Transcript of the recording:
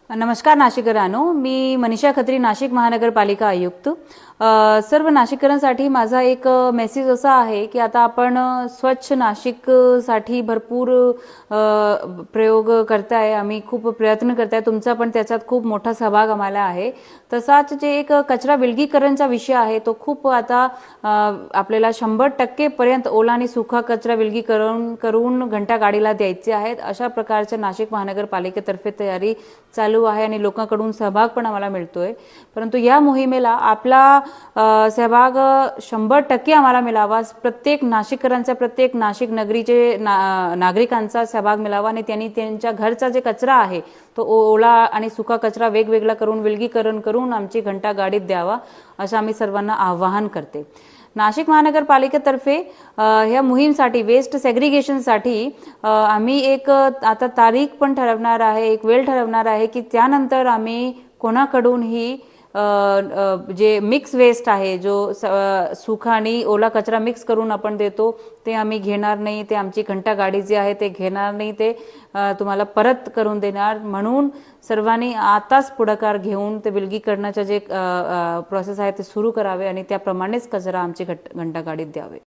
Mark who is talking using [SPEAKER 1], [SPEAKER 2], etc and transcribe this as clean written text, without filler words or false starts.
[SPEAKER 1] नमस्कार नाशिकरांनो, मी मनीषा खत्री, नाशिक महानगरपालिका आयुक्त। सर्व नाशिकरांसाठी माझा एक मेसेज असा आहे की आता आपण स्वच्छ नाशिक साठी भरपूर प्रयोग करताय, आम्ही खूप प्रयत्न करताय, तुमचा पण त्याच्यात खूप मोठा सहभाग आम्हाला आहे। तसाच जे एक कचरा विलगीकरणचा विषय आहे तो खूप आता आपल्याला 100% पर्यंत ओला आणि सुका कचरा विलगीकरण करून घंटा गाडीला द्यायचे आहेत। अशा प्रकारच्या नाशिक महानगरपालिकेतर्फे तयारी चालू आहे आणि लोकांकडून सहभाग पण आम्हाला मिळतोय। परंतु या मोहिमेला आपला सहभाग 100% आम्हाला मिळावा, प्रत्येक नाशिककरांचा, प्रत्येक नाशिक नगरीचे नागरिकांचा सहभाग मिळावा आणि त्यांनी त्यांच्या घरचा जे कचरा आहे तो ओला आणि सुका कचरा वेगवेगळा करून विलगीकरण करून आमची घंटा गाडीत द्यावा, असं आम्ही सर्वांना आवाहन करते। नाशिक महानगरपालिकेतर्फे ह्या मोहीमसाठी वेस्ट सेग्रिगेशनसाठी आम्ही एक आता तारीख पण ठरवणार आहे, एक वेळ ठरवणार आहे की त्यानंतर आम्ही कोणाकडून ही जे मिक्स वेस्ट आहे, जो सुका आणि ओला कचरा मिक्स करून आपण देतो ते आम्ही घेणार नाही, ते आमची घंटा गाडी जी आहे ते घेणार नाही, ते तुम्हाला परत करून देणार। म्हणून सर्वांनी आताच पुढाकार घेऊन ते विलगीकरणाचे जे प्रोसेस आहे ते सुरू करावे आणि त्याप्रमाणेच कचरा आमची घंटा गाडीत द्यावे।